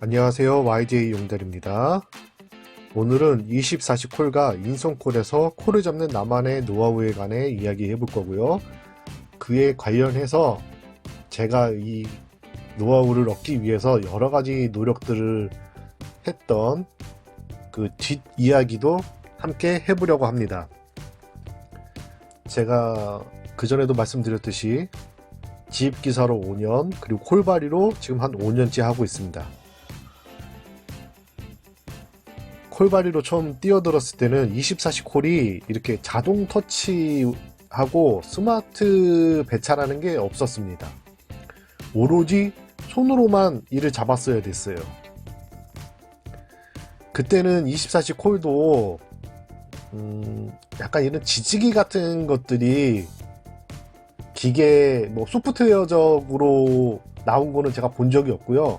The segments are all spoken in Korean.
안녕하세요. YJ 용달입니다. 오늘은 24시 콜과 인성콜에서 콜을 잡는 나만의 노하우에 관해 이야기해 볼 거고요. 그에 관련해서 제가 이 노하우를 얻기 위해서 여러 가지 노력들을 했던 그 뒷이야기도 함께 해보려고 합니다. 제가 그전에도 말씀드렸듯이 지입기사로 5년, 그리고 콜바리로 지금 한 5년째 하고 있습니다. 콜바리로 처음 뛰어들었을 때는 24시 콜이 이렇게 자동 터치하고 스마트 배차라는 게 없었습니다. 오로지 손으로만 이를 잡았어야 됐어요. 그때는 24시 콜도 약간 이런 지지기 같은 것들이 기계 소프트웨어적으로 나온 거는 제가 본 적이 없고요.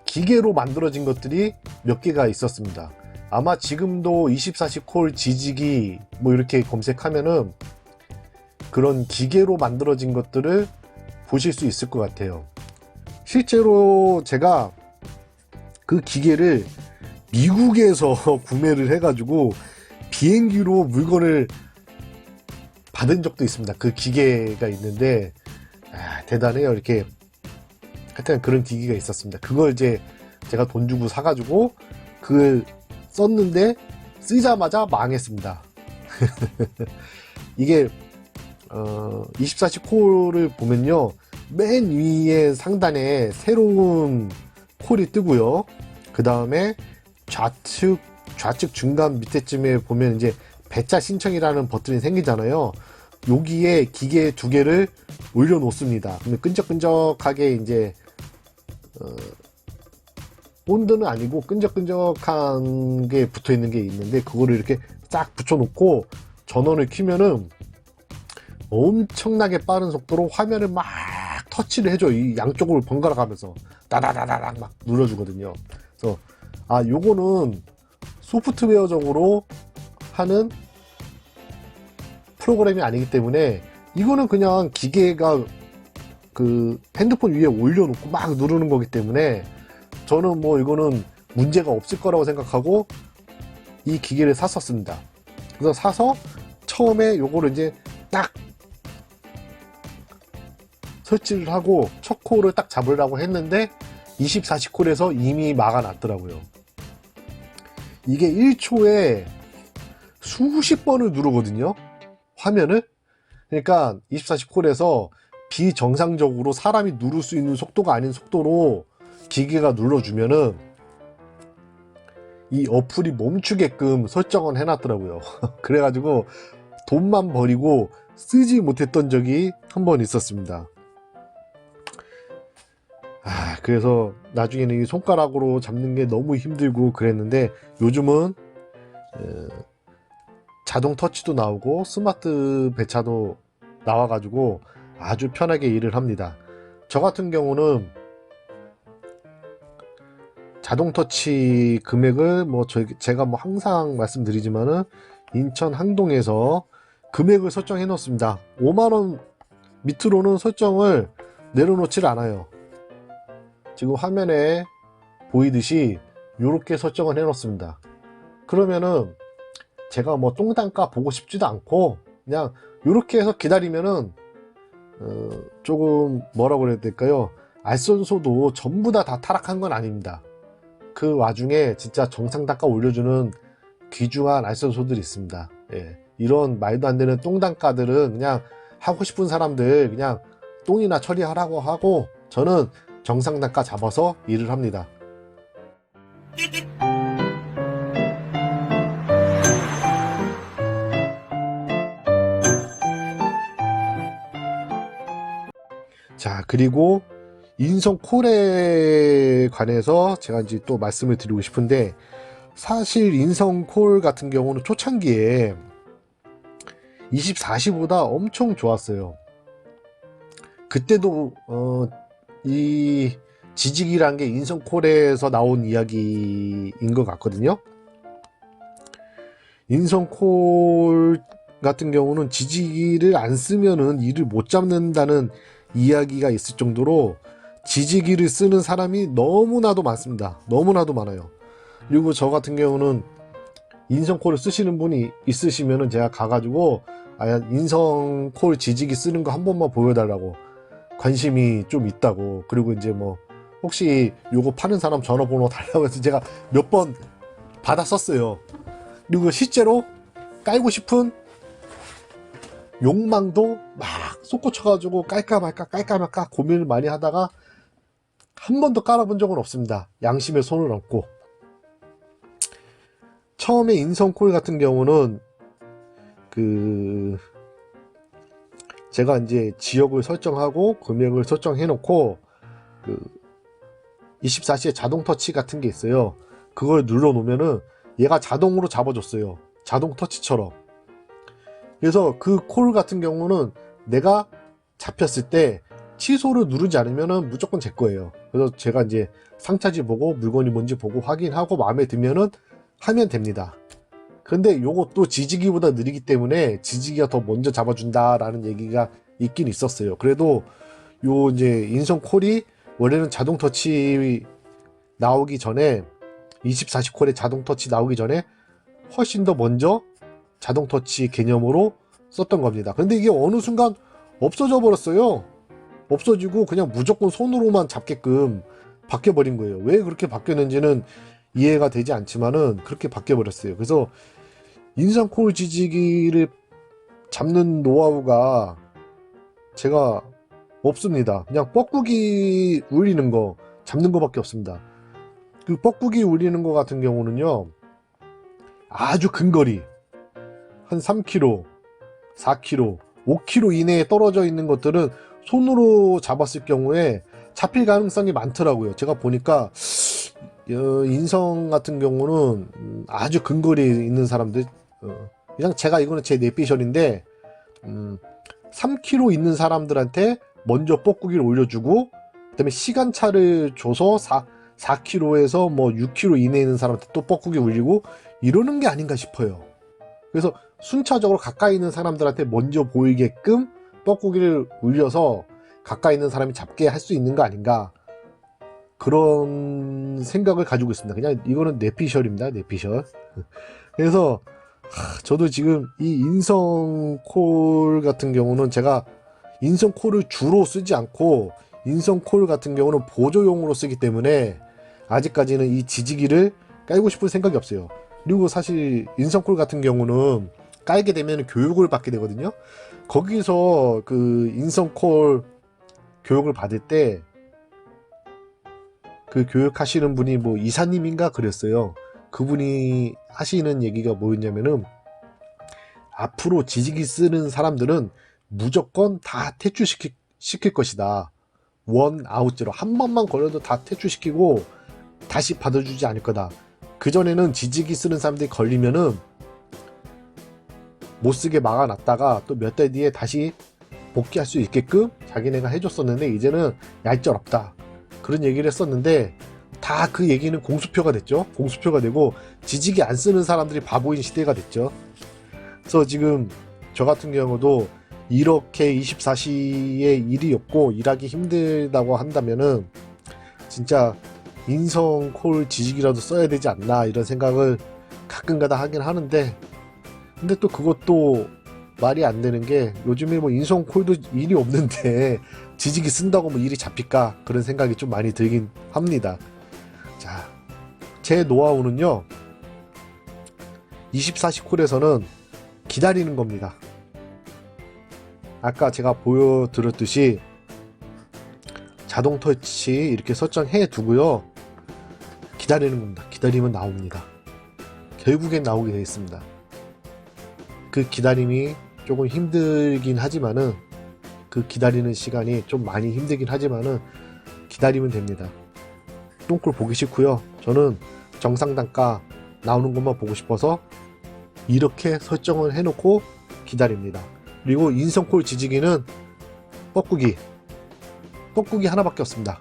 기계로 만들어진 것들이 몇 개가 있었습니다. 아마 지금도 24시 콜 지지기 이렇게 검색하면은 그런 기계로 만들어진 것들을 보실 수 있을 것 같아요. 실제로 제가 그 기계를 미국에서 구매를 해가지고 비행기로 물건을 받은 적도 있습니다. 그 기계가 있는데 대단해요. 이렇게 하여튼 그런 기기가 있었습니다. 그걸 이제 제가 돈 주고 사가지고 그걸 썼는데 쓰자마자 망했습니다. 이게 24시 콜을 보면요, 맨 위에 상단에 새로운 콜이 뜨고요. 그 다음에 좌측 중간 밑에쯤에 보면 이제 배차 신청이라는 버튼이 생기잖아요. 여기에 기계 두 개를 올려놓습니다. 그러면 끈적끈적하게 이제 본드는 아니고 끈적끈적한 게 붙어있는 게 있는데 그거를 이렇게 싹 붙여놓고 전원을 켜면은 엄청나게 빠른 속도로 화면을 막 터치를 해줘. 이 양쪽으로 번갈아 가면서 따다다다닥 막 눌러주거든요. 그래서 요거는 소프트웨어적으로 하는 프로그램이 아니기 때문에 이거는 그냥 기계가 그 핸드폰 위에 올려놓고 막 누르는 거기 때문에 저는 이거는 문제가 없을 거라고 생각하고 이 기계를 샀었습니다. 그래서 사서 처음에 요거를 이제 딱 설치를 하고 첫 콜을 딱 잡으려고 했는데 24시 콜에서 이미 막아놨더라고요. 이게 1초에 수십 번을 누르거든요, 화면을. 그러니까 24시 콜에서 비정상적으로 사람이 누를 수 있는 속도가 아닌 속도로 기계가 눌러주면은 이 어플이 멈추게끔 설정을 해놨더라고요. 그래가지고 돈만 버리고 쓰지 못했던 적이 한 번 있었습니다. 그래서 나중에는 이 손가락으로 잡는 게 너무 힘들고 그랬는데 요즘은 자동 터치도 나오고 스마트 배차도 나와가지고 아주 편하게 일을 합니다. 저 같은 경우는 자동 터치 금액을 제가 항상 말씀드리지만은 인천 항동에서 금액을 설정해 놓습니다. 5만원 밑으로는 설정을 내려놓질 않아요. 지금 화면에 보이듯이 이렇게 설정을 해 놓습니다. 그러면은 제가 똥단가 보고 싶지도 않고 그냥 이렇게 해서 기다리면은 조금 뭐라고 그래야 될까요? 알선소도 전부 다 타락한 건 아닙니다. 그 와중에 진짜 정상 단가 올려주는 귀중한 알선소들이 있습니다. 이런 말도 안 되는 똥단가들은 그냥 하고 싶은 사람들 그냥 똥이나 처리하라고 하고 저는 정상 단가 잡아서 일을 합니다. 자, 그리고 인성콜에 관해서 제가 이제 또 말씀을 드리고 싶은데, 사실 인성콜 같은 경우는 초창기에 24시보다 엄청 좋았어요. 그때도 이 지지기란 게 인성콜에서 나온 이야기인 것 같거든요. 인성콜 같은 경우는 지지기를 안 쓰면은 일을 못 잡는다는 이야기가 있을 정도로 지지기를 쓰는 사람이 너무나도 많습니다. 너무나도 많아요. 그리고 저 같은 경우는 인성콜을 쓰시는 분이 있으시면은 제가 가가지고 인성콜 지지기 쓰는 거 한 번만 보여달라고, 관심이 좀 있다고. 그리고 이제 뭐 혹시 요거 파는 사람 전화번호 달라고 해서 제가 몇 번 받았었어요. 그리고 실제로 깔고 싶은 욕망도 막 솟구쳐가지고 깔까 말까 고민을 많이 하다가 한 번도 깔아본 적은 없습니다. 양심에 손을 얹고. 처음에 인성콜 같은 경우는 제가 이제 지역을 설정하고 금액을 설정해 놓고 24시에 자동 터치 같은 게 있어요. 그걸 눌러 놓으면은 얘가 자동으로 잡아줬어요. 자동 터치처럼. 그래서 그 콜 같은 경우는 내가 잡혔을 때 취소를 누르지 않으면은 무조건 제 거예요. 그래서 제가 이제 상차지 보고 물건이 뭔지 보고 확인하고 마음에 들면은 하면 됩니다. 근데 요것도 지지기보다 느리기 때문에 지지기가 더 먼저 잡아준다라는 얘기가 있긴 있었어요. 그래도 요 이제 인성콜이 원래는 자동 터치 나오기 전에 24시 콜에 자동 터치 나오기 전에 훨씬 더 먼저 자동 터치 개념으로 썼던 겁니다. 근데 이게 어느 순간 없어져 버렸어요. 없어지고 그냥 무조건 손으로만 잡게끔 바뀌어 버린 거예요. 왜 그렇게 바뀌었는지는 이해가 되지 않지만은 그렇게 바뀌어 버렸어요. 그래서 인성콜 지지기를 잡는 노하우가 제가 없습니다. 그냥 뻐꾸기 울리는 거 잡는 거밖에 없습니다. 그 뻐꾸기 울리는 거 같은 경우는요, 아주 근거리 한 3km, 4km, 5km 이내에 떨어져 있는 것들은 손으로 잡았을 경우에 잡힐 가능성이 많더라고요. 제가 보니까 인성 같은 경우는 아주 근거리에 있는 사람들, 그냥 제가 이거는 제 내피셜인데 3km 있는 사람들한테 먼저 뻐꾸기를 올려주고 그 다음에 시간차를 줘서 4km에서 뭐 6km 이내에 있는 사람한테 또 뻐꾸기 올리고 이러는 게 아닌가 싶어요. 그래서 순차적으로 가까이 있는 사람들한테 먼저 보이게끔 뻐꾸기를 울려서 가까이 있는 사람이 잡게 할 수 있는 거 아닌가, 그런 생각을 가지고 있습니다. 그냥 이거는 내피셜입니다. 내피셜. 그래서 저도 지금 이 인성콜 같은 경우는 제가 인성콜을 주로 쓰지 않고 인성콜 같은 경우는 보조용으로 쓰기 때문에 아직까지는 이 지지기를 깔고 싶은 생각이 없어요. 그리고 사실 인성콜 같은 경우는 깔게 되면 교육을 받게 되거든요. 거기서 그 인성콜 교육을 받을 때 그 교육하시는 분이 뭐 이사님인가 그랬어요. 그분이 하시는 얘기가 뭐였냐면은 앞으로 지지기 쓰는 사람들은 무조건 다 퇴출시킬 것이다. 원 아웃제로 한 번만 걸려도 다 퇴출시키고 다시 받아주지 않을 거다. 그전에는 지지기 쓰는 사람들이 걸리면은 못쓰게 막아놨다가 또 몇 달 뒤에 다시 복귀할 수 있게끔 자기네가 해줬었는데 이제는 얄짤없다, 그런 얘기를 했었는데 다 그 얘기는 공수표가 됐죠. 공수표가 되고 지지기 안 쓰는 사람들이 바보인 시대가 됐죠. 그래서 지금 저 같은 경우도 이렇게 24시에 일이 없고 일하기 힘들다고 한다면은 진짜 인성콜 지지기라도 써야 되지 않나, 이런 생각을 가끔가다 하긴 하는데, 근데 또 그것도 말이 안 되는 게 요즘에 뭐 인성콜도 일이 없는데 지지기 쓴다고 뭐 일이 잡힐까, 그런 생각이 좀 많이 들긴 합니다. 자, 제 노하우는요, 24시 콜에서는 기다리는 겁니다. 아까 제가 보여드렸듯이 자동 터치 이렇게 설정해 두고요, 기다리는 겁니다. 기다리면 나옵니다. 결국엔 나오게 되어 있습니다. 그 기다림이 조금 힘들긴 하지만은, 그 기다리는 시간이 좀 많이 힘들긴 하지만은 기다리면 됩니다. 똥콜 보기 싫고요. 저는 정상 단가 나오는 것만 보고 싶어서 이렇게 설정을 해놓고 기다립니다. 그리고 인성콜 지지기는 뻐꾸기 하나밖에 없습니다.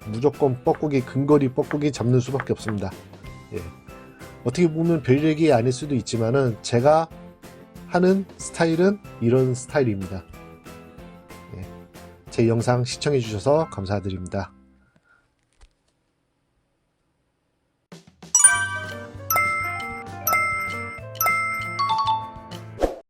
무조건 뻐꾸기, 근거리 뻐꾸기 잡는 수밖에 없습니다. 예. 어떻게 보면 별 얘기 아닐 수도 있지만은 제가 하는 스타일은 이런 스타일입니다. 예. 제 영상 시청해 주셔서 감사드립니다.